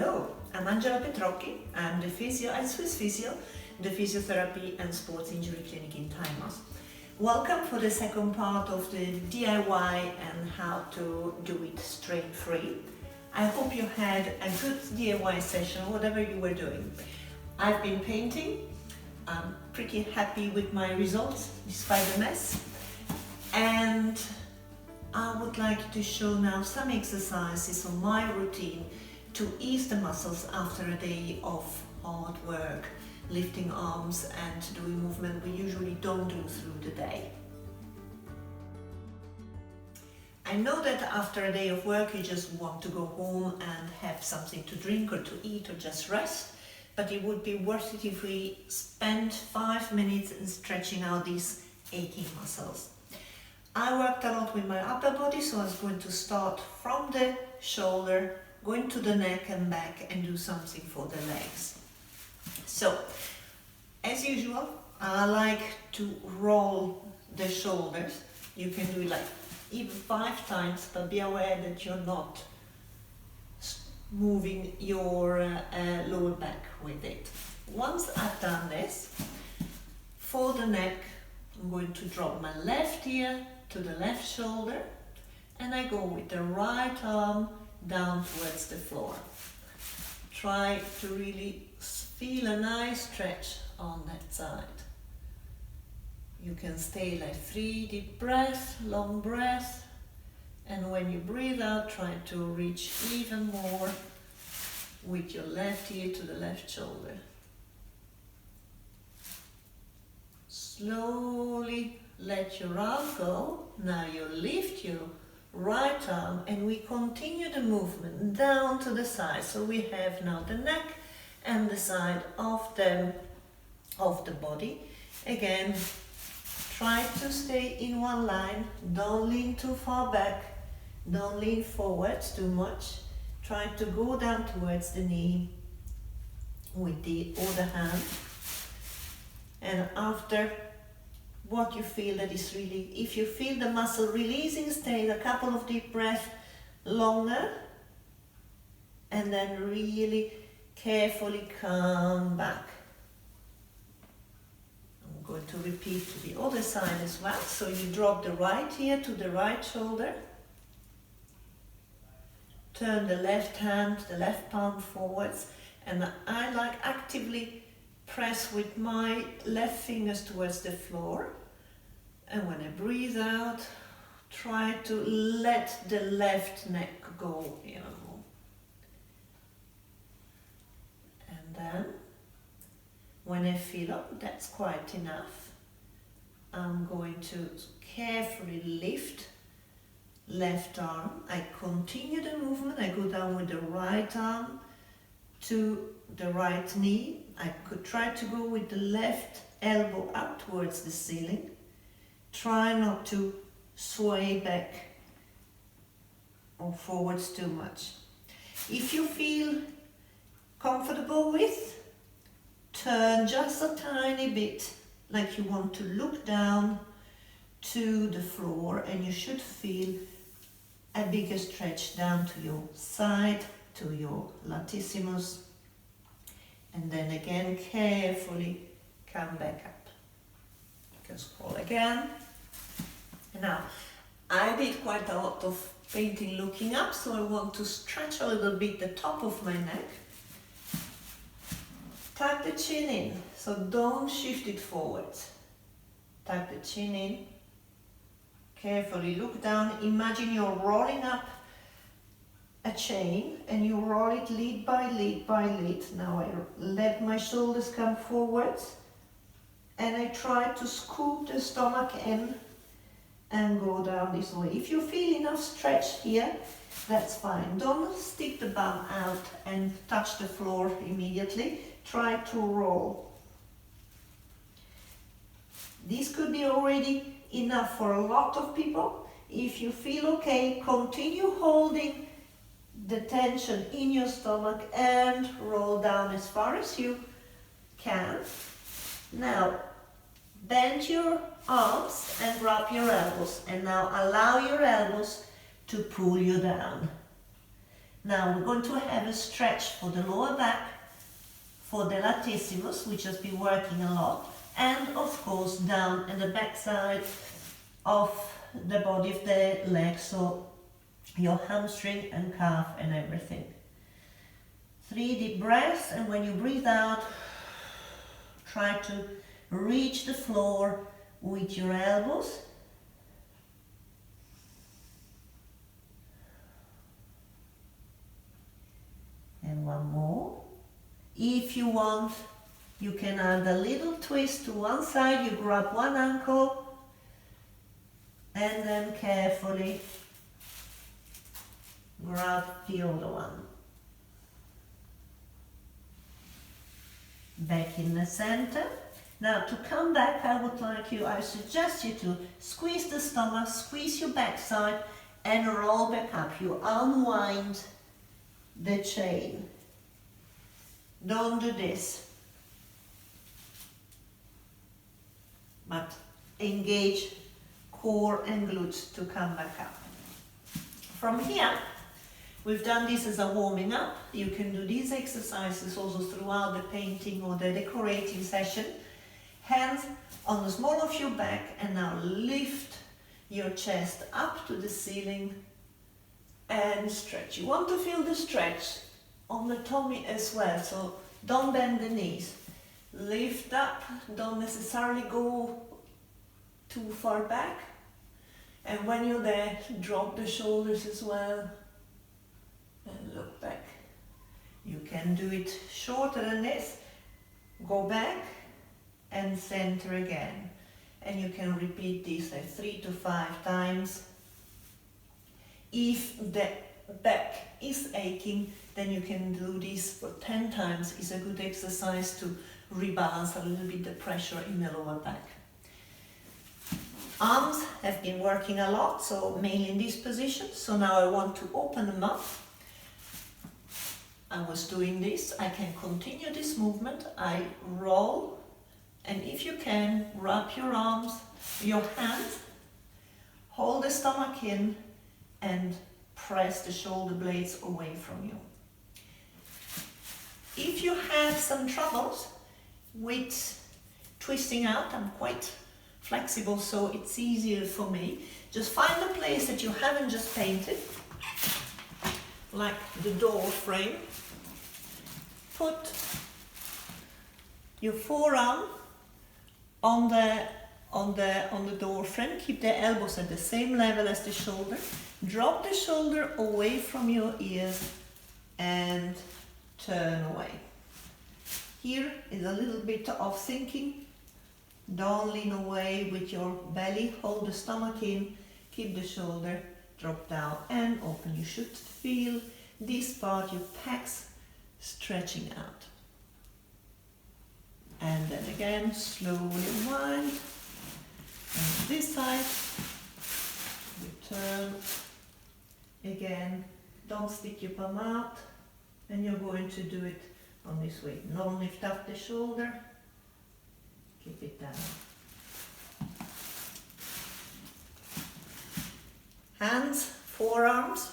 Hello, I'm Petrocchi. I'm the physio at Swissphysio, the physiotherapy and sports injury clinic in Thailand. Welcome for the second part of the DIY and how to do it strain-free. I hope you had a good DIY session, whatever you were doing. I've been painting. I'm pretty happy with my results, despite the mess. And I would like to show now some exercises on my routine to ease the muscles after a day of hard work, lifting arms and doing movement we usually don't do through the day. I know that after a day of work you just want to go home and have something to drink or to eat or just rest, but it would be worth it if we spend 5 minutes in stretching out these aching muscles. I worked a lot with my upper body, so I was going to start from the shoulder, going to the neck and back, and do something for the legs. So, as usual, I like to roll the shoulders. You can do it like even 5 times, but be aware that you're not moving your lower back with it. Once I've done this, for the neck, I'm going to drop my left ear to the left shoulder, and I go with the right arm down towards the floor. Try to really feel a nice stretch on that side. You can stay like 3 deep breaths, long breath, and when you breathe out, try to reach even more with your left ear to the left shoulder. Slowly let your arm go. Now you lift your right arm and we continue the movement down to the side. So we have now the neck and the side of the body. Again, try to stay in one line. Don't lean too far back. Don't lean forwards too much. Try to go down towards the knee with the other hand. And after what you feel that is really, if you feel the muscle releasing, stay a couple of deep breaths longer and then really carefully come back. I'm going to repeat to the other side as well. So you drop the right ear to the right shoulder, turn the left hand, the left palm forwards, and I like actively press with my left fingers towards the floor, and when I breathe out, try to let the left neck go, And then, when I feel, oh, that's quite enough, I'm going to carefully lift left arm. I continue the movement. I go down with the right arm to the right knee. I could try to go with the left elbow up towards the ceiling. Try not to sway back or forwards too much. If you feel comfortable with, turn just a tiny bit, like you want to look down to the floor, and you should feel a bigger stretch down to your side, to your latissimus. And then again, carefully come back up. You can scroll again. Now, I did quite a lot of painting looking up, so I want to stretch a little bit the top of my neck. Tuck the chin in, so don't shift it forwards. Tuck the chin in. Carefully look down. Imagine you're rolling up a chain and you roll it lead by lead by lead. Now I let my shoulders come forwards and I try to scoop the stomach in and go down this way. If you feel enough stretch here, that's fine. Don't stick the bum out and touch the floor immediately. Try to roll. This could be already enough for a lot of people. If you feel okay, continue holding the tension in your stomach and roll down as far as you can. Now, bend your arms and wrap your elbows, and now allow your elbows to pull you down. Now we're going to have a stretch for the lower back, for the latissimus, which has been working a lot, and of course down in the back side of the body of the leg, so your hamstring and calf and everything. 3 deep breaths, and when you breathe out, try to reach the floor with your elbows. And one more. If you want, you can add a little twist to one side. You grab one ankle and then carefully grab the other one. Back in the center. Now to come back, I suggest you to squeeze the stomach, squeeze your backside and roll back up. You unwind the chain. Don't do this, but engage core and glutes to come back up. From here, we've done this as a warming up. You can do these exercises also throughout the painting or the decorating session. Hands on the small of your back, and now lift your chest up to the ceiling and stretch. You want to feel the stretch on the tummy as well, so don't bend the knees. Lift up, don't necessarily go too far back. And when you're there, drop the shoulders as well and look back. You can do it shorter than this. Go back and center again. And you can repeat this like 3 to 5 times. If the back is aching, then you can do this for 10 times. It's a good exercise to rebalance a little bit the pressure in the lower back. Arms have been working a lot, so mainly in this position. So now I want to open them up. I was doing this. I can continue this movement. I roll, and if you can, wrap your arms, your hands, hold the stomach in, and press the shoulder blades away from you. If you have some troubles with twisting out, I'm quite flexible, so it's easier for me. Just find a place that you haven't just painted, like the door frame. Put your forearm on the door frame. Keep the elbows at the same level as the shoulder. Drop the shoulder away from your ears and turn away. Here is a little bit of thinking. Don't lean away with your belly. Hold the stomach in. Keep the shoulder, drop down and open. You should feel this part, your pecs, stretching out. And then again, slowly wind. And this side, return. Again, don't stick your palm out, and you're going to do it on this way. Don't lift up the shoulder, keep it down. Hands, forearms.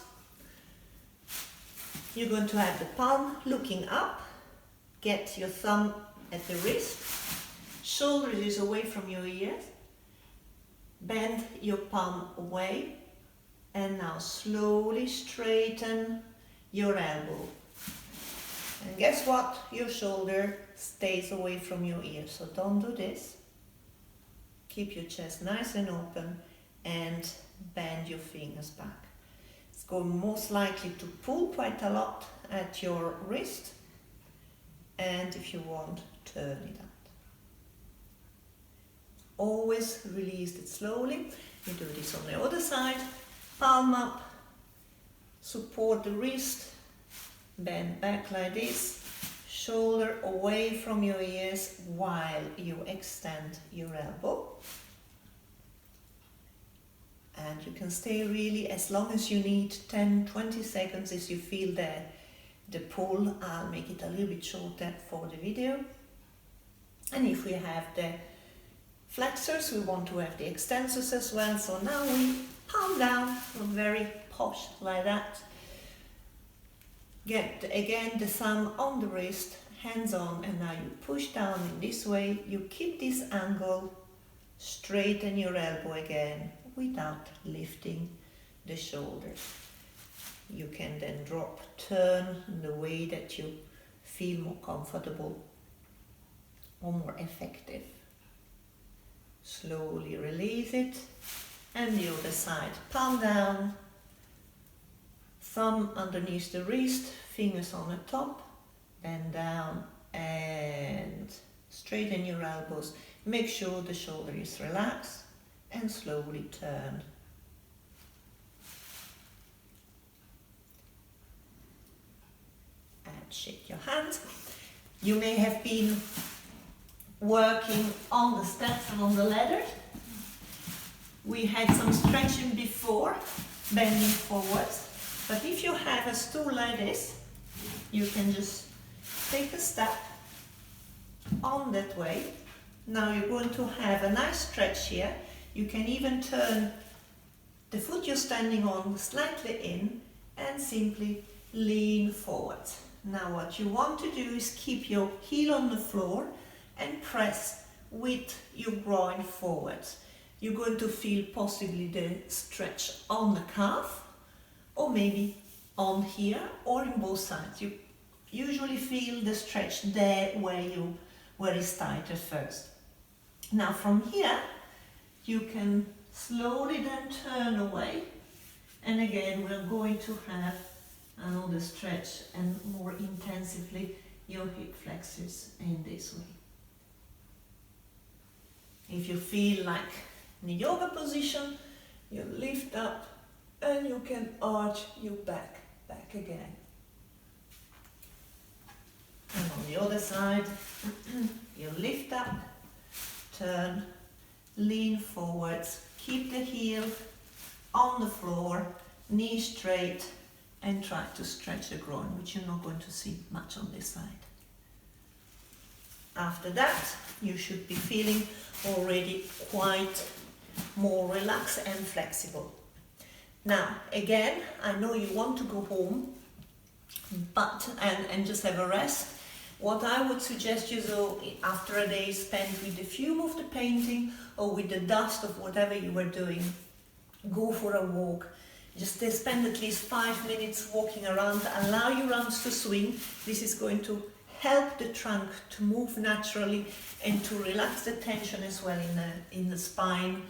You're going to have the palm looking up, get your thumb at the wrist, shoulders is away from your ears, bend your palm away, and now slowly straighten your elbow. And guess what? Your shoulder stays away from your ear, so don't do this. Keep your chest nice and open and bend your fingers back. It's going most likely to pull quite a lot at your wrist, and if you want, turn it out. Always release it slowly. You do this on the other side. Palm up, support the wrist, bend back like this, shoulder away from your ears while you extend your elbow. And you can stay really as long as you need, 10-20 seconds as you feel the pull. I'll make it a little bit shorter for the video. And if we have the flexors, we want to have the extensors as well. So now we palm down, very posh like that. Get again the thumb on the wrist, hands on, and now you push down in this way. You keep this angle, straighten your elbow again without lifting the shoulders. You can then drop, turn in the way that you feel more comfortable or more effective. Slowly release it, and the other side. Palm down, thumb underneath the wrist, fingers on the top, bend down and straighten your elbows. Make sure the shoulder is relaxed and slowly turn. And shake your hands. You may have been working on the steps and on the ladder. We had some stretching before, bending forwards. But if you have a stool like this, you can just take a step on that way. Now you're going to have a nice stretch here. You can even turn the foot you're standing on slightly in and simply lean forward. Now what you want to do is keep your heel on the floor and press with your groin forwards. You're going to feel possibly the stretch on the calf, or maybe on here, or in both sides. You usually feel the stretch there where it's tighter first. Now from here, you can slowly then turn away, and again we're going to have another stretch and more intensively your hip flexors in this way. If you feel like in the yoga position, you lift up and you can arch your back again. And on the other side, you lift up, turn, lean forwards, keep the heel on the floor, knee straight, and try to stretch the groin, which you're not going to see much on this side. After that, you should be feeling already quite more relaxed and flexible. Now, again, I know you want to go home, and just have a rest. What I would suggest you though, after a day spent with the fume of the painting or with the dust of whatever you were doing, go for a walk. Just spend at least 5 minutes walking around, allow your arms to swing. This is going to help the trunk to move naturally and to relax the tension as well in the spine.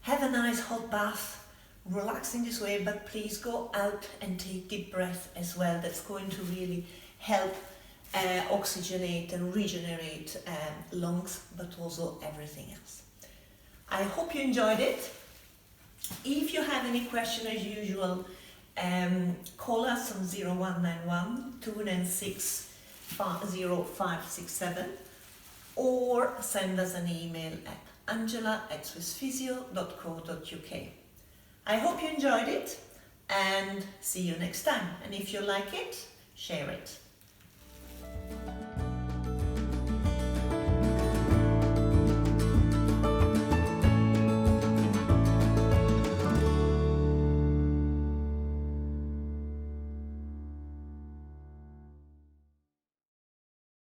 Have a nice hot bath, relax in this way, but please go out and take deep breath as well. That's going to really help oxygenate and regenerate lungs, but also everything else. I hope you enjoyed it. If you have any question, as usual, call us on 0191 296 0567 or send us an email at angela@swissphysio.co.uk. I hope you enjoyed it and see you next time. And if you like it, share it.